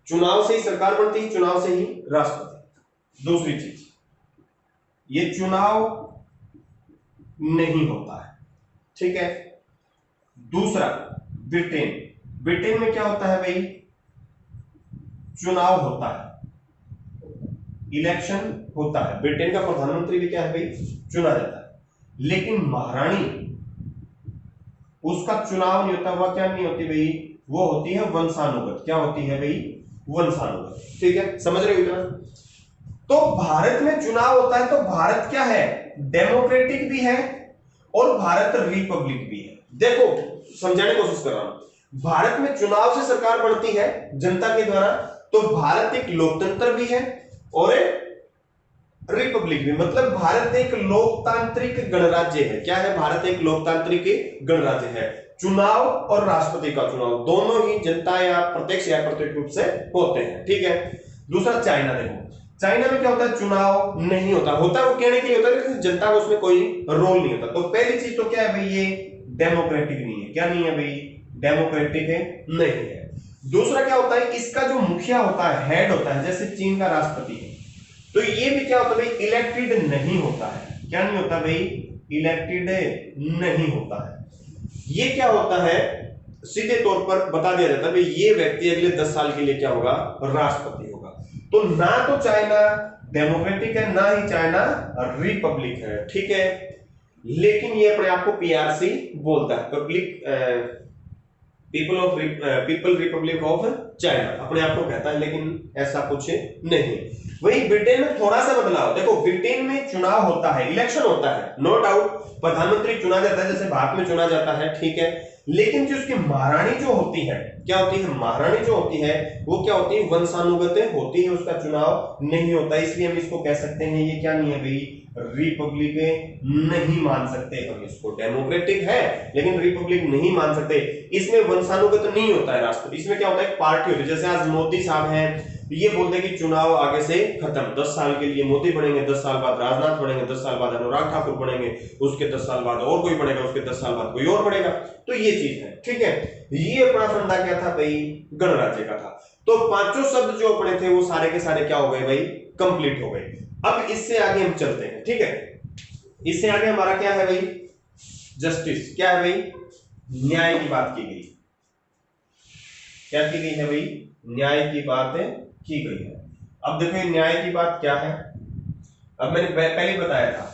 Speaker 1: चुनाव से ही सरकार बनती है, चुनाव से ही राष्ट्रपति। दूसरी चीज, ये चुनाव नहीं होता है, ठीक है। दूसरा, ब्रिटेन, ब्रिटेन में क्या होता है भाई, चुनाव होता है, इलेक्शन होता है। ब्रिटेन का प्रधानमंत्री भी क्या है भाई, चुना जाता है। लेकिन महारानी, उसका चुनाव नहीं होता, वह क्या नहीं होती भाई, वो होती है वंशानुगत। क्या होती है भाई, वंशानुगत, ठीक है। समझ रहे हो इतना? तो भारत में चुनाव होता है, तो भारत क्या है, डेमोक्रेटिक भी है और भारत रिपब्लिक भी है। देखो समझाने की कोशिश कर रहा हूं, भारत में चुनाव से सरकार बनती है जनता के द्वारा, तो भारत एक लोकतंत्र भी है और एक रिपब्लिक भी। मतलब भारत एक लोकतांत्रिक गणराज्य है। क्या है, भारत एक लोकतांत्रिक गणराज्य है। चुनाव और राष्ट्रपति का चुनाव दोनों ही जनता या प्रत्यक्ष या अप्रत्यक्ष रूप से होते हैं, ठीक है। दूसरा, चाइना देखो, चाइना में क्या होता है, चुनाव नहीं होता, होता है वो कहने के लिए होता है, लेकिन जनता का उसमें कोई रोल नहीं होता। तो पहली चीज तो क्या है भाई, ये डेमोक्रेटिक नहीं है। क्या नहीं है भाई, डेमोक्रेटिक है, नहीं है। दूसरा क्या होता है, इसका जो मुखिया होता है, हेड होता है, जैसे चीन का राष्ट्रपति है, तो ये भी क्या होता है भाई, इलेक्टेड नहीं होता है। क्या नहीं होता भाई, इलेक्टेड नहीं होता है। ये क्या होता है, सीधे तौर पर बता दिया जाता है भाई ये व्यक्ति अगले 10 साल के लिए क्या होगा, राष्ट्रपति होगा। तो ना तो चाइना डेमोक्रेटिक है, ना ही चाइना रिपब्लिक है, ठीक है। लेकिन ये अपने आप को पीआरसी बोलता है, public people Republic of China अपने आप को कहता है, लेकिन ऐसा कुछ नहीं। वही ब्रिटेन में थोड़ा सा बदलाव देखो, ब्रिटेन में चुनाव होता है, इलेक्शन होता है, नो डाउट, प्रधानमंत्री चुना जाता है जैसे भारत में चुना जाता है, ठीक है। लेकिन जो उसकी महारानी जो होती है, क्या होती है, महारानी जो होती है वो क्या होती है, वंशानुगत होती है, उसका चुनाव नहीं होता। इसलिए हम इसको कह सकते हैं ये क्या नहीं है भाई, रिपब्लिक नहीं मान सकते हम इसको। डेमोक्रेटिक है लेकिन रिपब्लिक नहीं मान सकते। इसमें वंशानुगत नहीं होता है राष्ट्रपति, इसमें क्या होता है, पार्टी होती है। जैसे आज मोदी साहब हैं, ये बोलते हैं कि चुनाव आगे से खत्म, 10 साल के लिए मोदी बनेंगे, 10 साल बाद राजनाथ बनेंगे, 10 साल बाद अनुराग ठाकुर बनेंगे, उसके 10 साल बाद और कोई बनेगा, उसके 10 साल बाद कोई और बनेगा। तो ये चीज है, ठीक है। ये अपना फंडा क्या था भाई, गणराज्य का था। तो पांचों शब्द जो अपने थे वो सारे के सारे क्या हो गए भाई, कंप्लीट हो गए। अब इससे आगे हम चलते हैं, ठीक है। इससे आगे हमारा क्या है भाई, जस्टिस। क्या है भाई, न्याय की बात की गई। क्या की गई है भाई, न्याय की बात की गई है। अब देखो न्याय की बात क्या है। अब मैंने पहले बताया था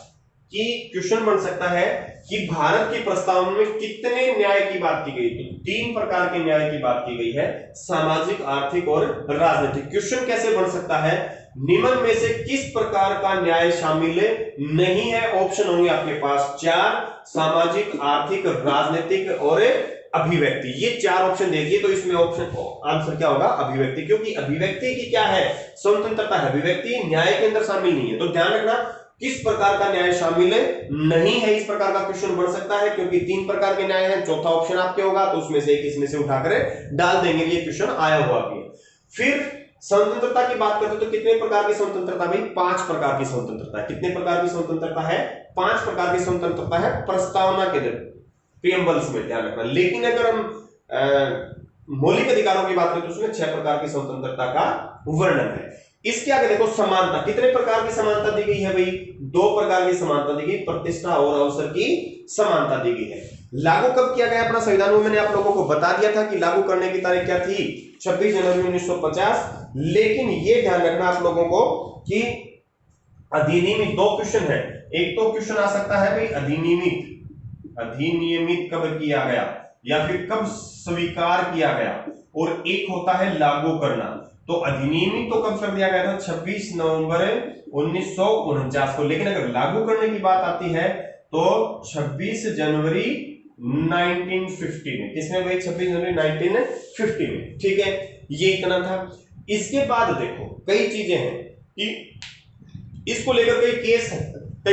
Speaker 1: कि क्वेश्चन बन सकता है कि भारत की प्रस्तावना में कितने न्याय की बात की गई। तो 3 प्रकार के न्याय की बात की गई है, सामाजिक, आर्थिक और राजनीतिक। क्वेश्चन कैसे बन सकता है, निम्न में से किस प्रकार का न्याय शामिल नहीं है। ऑप्शन होंगे आपके पास 4, सामाजिक, आर्थिक, राजनीतिक और अभिव्यक्ति। ये 4 ऑप्शन देखिए, तो इसमें ऑप्शन आंसर क्या होगा, अभिव्यक्ति। क्योंकि अभिव्यक्ति की क्या है, स्वतंत्रता है, अभिव्यक्ति न्याय के अंदर शामिल नहीं है। तो ध्यान रखना किस प्रकार का न्याय शामिल नहीं है, इस प्रकार का क्वेश्चन बन सकता है। क्योंकि 3 प्रकार के न्याय हैं, चौथा ऑप्शन आपके होगा, तो उसमें से एक इसमें से उठाकर डाल देंगे। ये क्वेश्चन आया हुआ भी है। फिर स्वतंत्रता की बात करते तो कितने प्रकार की स्वतंत्रता भाई, 5 प्रकार की स्वतंत्रता है। कितने प्रकार की स्वतंत्रता है, 5 प्रकार की स्वतंत्रता है प्रस्तावना के अंदर, प्रीएम्बल्स में, ध्यान रखना। लेकिन अगर हम मौलिक अधिकारों की बात करें तो उसमें 6 प्रकार की स्वतंत्रता का वर्णन है। इसके आगे देखो समानता, कितने प्रकार की समानता दी गई है भाई, 2 प्रकार की समानता दी गई, प्रतिष्ठा और अवसर की समानता दी गई है। लागू कब किया गया अपना संविधान में, मैंने आप लोगों को बता दिया था कि लागू करने की तारीख क्या थी, 26 जनवरी 1950। लेकिन ये ध्यान रखना आप लोगों को कि अधिनियमित 2 क्वेश्चन है। एक तो क्वेश्चन आ सकता है भाई अधिनियमित, अधिनियमित कब किया गया या फिर कब स्वीकार किया गया, और एक होता है लागू करना। तो अधिनियमित तो कब कर दिया गया था, 26 नवंबर 1949 को। लेकिन अगर लागू करने की बात आती है तो 26 जनवरी 1950 में। किसमें भाई, 26 जनवरी 1950 में, ठीक है। ये इतना था। इसके बाद देखो कई चीजें हैं कि इसको लेकर कई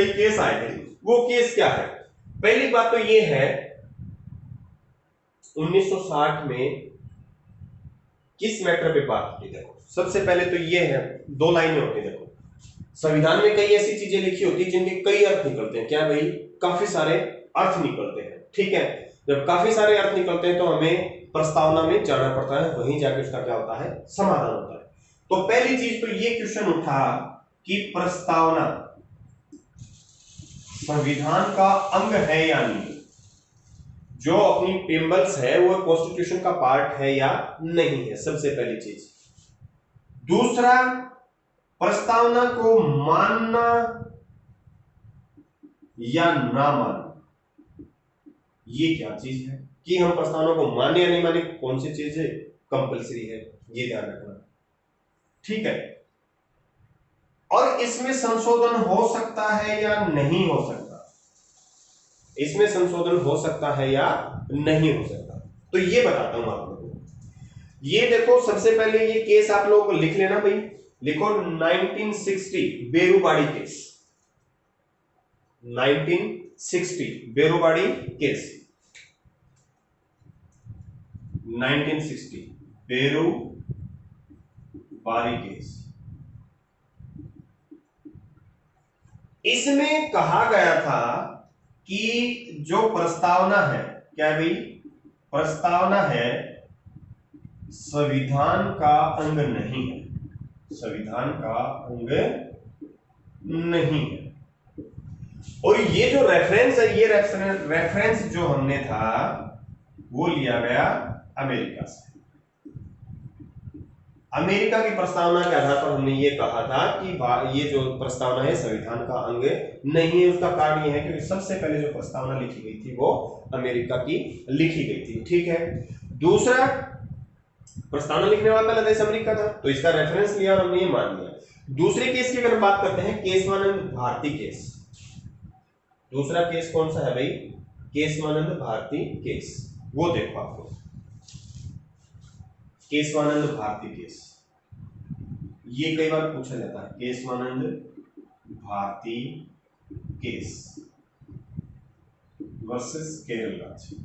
Speaker 1: केस आए थे। वो केस क्या है, पहली बात तो ये है 1960 में किस मैटर पे बात की। देखो सबसे पहले तो ये है, 2 लाइनें होती है। देखो संविधान में कई ऐसी चीजें लिखी होती है जिनके कई अर्थ निकलते हैं। क्या भाई? काफी सारे अर्थ निकलते हैं। ठीक है, जब काफी सारे अर्थ निकलते हैं तो हमें प्रस्तावना में जाना पड़ता है, वहीं जाके उसका क्या होता है? समाधान होता है। तो पहली चीज तो ये क्वेश्चन उठा कि प्रस्तावना संविधान का अंग है या नहीं, जो अपनी प्रीएम्बल्स है वो कॉन्स्टिट्यूशन का पार्ट है या नहीं है, सबसे पहली चीज। दूसरा, प्रस्तावना को मानना या ना मानना, ये क्या चीज है कि हम प्रस्तावना को माने या नहीं माने, कौन सी चीज है कंपलसरी है, ये ध्यान रखना। ठीक है, और इसमें संशोधन हो सकता है या नहीं हो सकता, इसमें संशोधन हो सकता है या नहीं हो सकता, तो ये बताता हूं आप लोगों को। ये देखो, सबसे पहले ये केस आप लोग लिख लेना भाई, लिखो 1960 Berubari case, 1960 Berubari case, 1960 Berubari case. इसमें कहा गया था कि जो प्रस्तावना है, क्या भाई? प्रस्तावना है संविधान का अंग नहीं है, संविधान का अंग नहीं है। और ये जो रेफरेंस है, ये रेफरेंस जो हमने था वो लिया गया अमेरिका से। अमेरिका की प्रस्तावना के आधार पर हमने ये कहा था कि ये जो प्रस्तावना है संविधान का अंग नहीं है। उसका कारण ये है कि सबसे पहले जो प्रस्तावना लिखी गई थी वो अमेरिका की लिखी गई थी। ठीक है, दूसरा, प्रस्तावना लिखने वाला पहला देश अमेरिका था, तो इसका रेफरेंस लिया और हमने ये मान लिया। दूसरे केस की अगर बात करते हैं, केशवानंद भारती केस। दूसरा केस कौन सा है भाई? केशवानंद भारती केस। वो देखो आप लोग, केशवानंद भारती केस, ये कई बार पूछा जाता है, केशवानंद भारती केस वर्सेस केरल राज्य,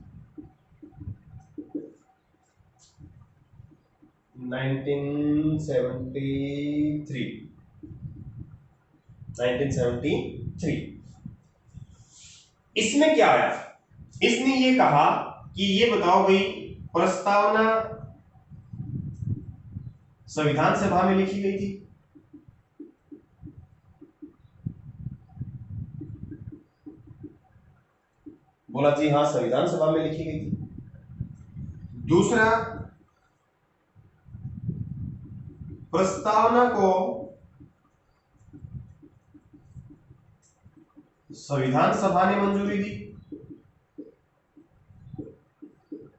Speaker 1: 1973। इसमें क्या आया? इसने ये कहा कि ये बताओ भाई, प्रस्तावना संविधान सभा में लिखी गई थी? बोला जी हाँ, संविधान सभा में लिखी गई थी। दूसरा, प्रस्तावना को संविधान सभा ने मंजूरी दी?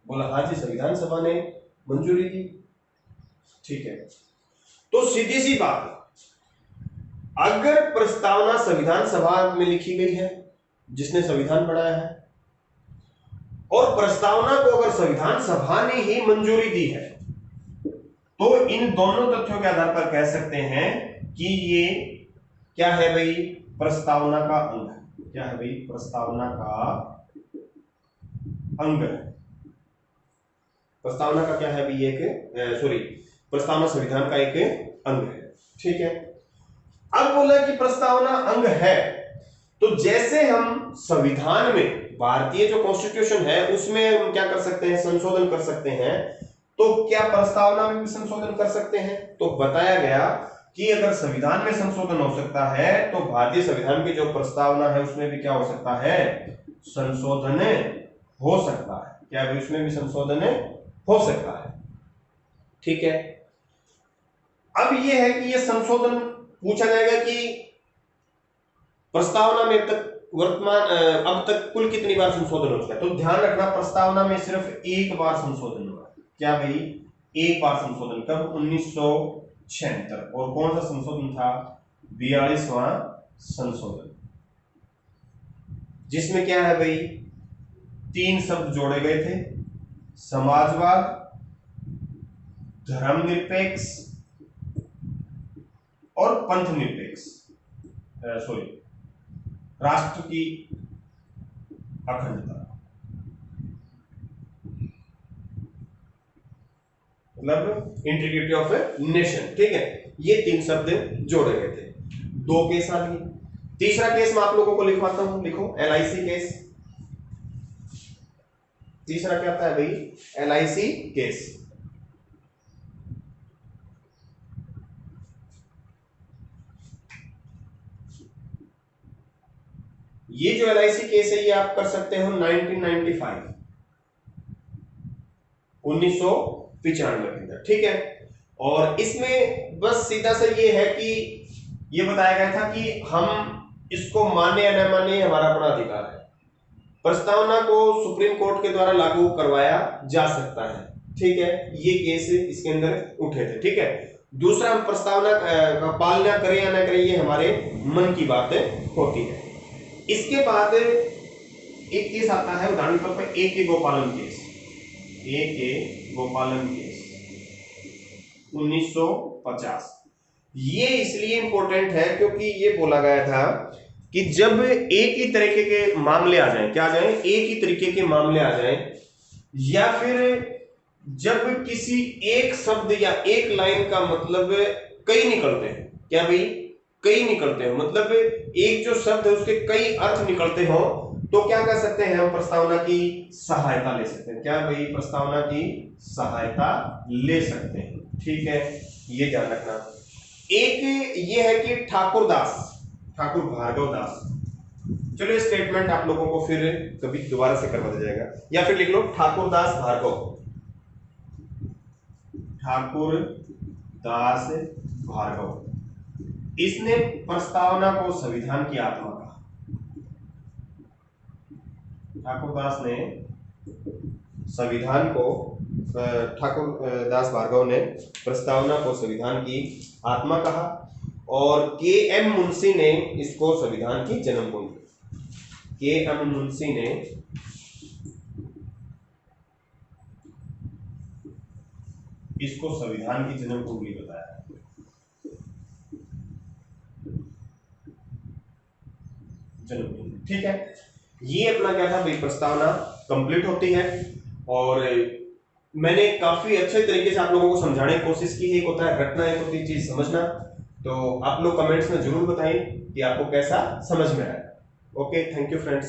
Speaker 1: बोला हाँ जी, संविधान सभा ने मंजूरी दी। ठीक है, तो सीधी सी बात, अगर प्रस्तावना संविधान सभा में लिखी गई है, जिसने संविधान बनाया है, और प्रस्तावना को अगर संविधान सभा ने ही मंजूरी दी है, तो इन दोनों तथ्यों के आधार पर कह सकते हैं कि ये क्या है भाई? प्रस्तावना का अंग है। क्या है भाई? प्रस्तावना का अंग है। प्रस्तावना का क्या है भाई? एक प्रस्तावना संविधान का एक अंग है। ठीक है, अब बोला कि प्रस्तावना अंग है, तो जैसे हम संविधान में, भारतीय जो कॉन्स्टिट्यूशन है उसमें हम क्या कर सकते हैं? संशोधन कर सकते हैं, तो क्या प्रस्तावना में भी संशोधन कर सकते हैं? तो बताया गया कि अगर संविधान में संशोधन हो सकता है, तो भारतीय संविधान की जो प्रस्तावना है उसमें भी क्या हो सकता है? संशोधन हो सकता है। क्या भी उसमें भी संशोधन हो सकता है। ठीक है, अब यह है कि यह संशोधन पूछा जाएगा कि प्रस्तावना में अब तक कुल कितनी बार संशोधन हो चुका है? तो ध्यान रखना, प्रस्तावना में सिर्फ एक बार संशोधन हुआ। क्या भाई? एक बार संशोधन। कब? 1976। और कौन सा संशोधन था? 42वां संशोधन, जिसमें क्या है भाई? 3 शब्द जोड़े गए थे, समाजवाद, धर्मनिरपेक्ष और पंथ निरपेक्ष, राष्ट्र की अखंडता, मतलब इंटीग्रिटी ऑफ ए नेशन। ठीक है, ये 3 शब्द जोड़े गए थे। 2 केस आ गए। तीसरा केस मैं आप लोगों को लिखवाता हूं, लिखो LIC केस। तीसरा क्या आता है भाई? LIC case. ये जो LIC केस है ये आप कर सकते हो 1995 1995 के अंदर, ठीक है। और इसमें बस सीधा सा ये है कि ये बताया गया था कि हम इसको माने या न माने हमारा अपना अधिकार है। प्रस्तावना को सुप्रीम कोर्ट के द्वारा लागू करवाया जा सकता है, ठीक है। ये केस इसके अंदर उठे थे, ठीक है। दूसरा, हम प्रस्तावना का पालना करें या न करें ये हमारे मन की बात होती है। इसके बाद एक केस आता है, उदाहरण के तौर पर A.K. गोपालन केस। A.K. गोपालन केस 1950। ये इसलिए इंपॉर्टेंट है क्योंकि ये बोला गया था कि जब एक ही तरीके के मामले आ जाएं, क्या आ जाएं? एक ही तरीके के मामले आ जाएं, या फिर जब किसी एक शब्द या एक लाइन का मतलब कई निकलते हैं, क्या भाई? कई निकलते हैं, मतलब एक जो शब्द है उसके कई अर्थ निकलते हो, तो क्या कर सकते हैं? हम प्रस्तावना की सहायता ले सकते हैं। क्या भाई? प्रस्तावना की सहायता ले सकते हैं, ठीक है। ये ध्यान रखना। एक ये है कि ठाकुर भार्गव दास। चलो ये स्टेटमेंट आप लोगों को फिर कभी दोबारा से करवा दिया जाएगा, या फिर लिख लो ठाकुर दास भार्गव। इसने प्रस्तावना को संविधान की आत्मा कहा। ठाकुर दास ने संविधान को, ठाकुर दास भार्गव ने प्रस्तावना को संविधान की आत्मा कहा, और K.M. मुंशी ने इसको संविधान की जन्मभूमि। K.M. मुंशी ने इसको संविधान की जन्मभूमि बताया। जन्मभूमि, ठीक है। ये अपना क्या था भाई? प्रस्तावना कंप्लीट होती है, और मैंने काफी अच्छे तरीके से आप लोगों को समझाने की कोशिश की है। एक होता है रटना, एक होती है चीज समझना। तो आप लोग कमेंट्स में जरूर बताएं कि आपको कैसा समझ में आया। Okay, thank you friends.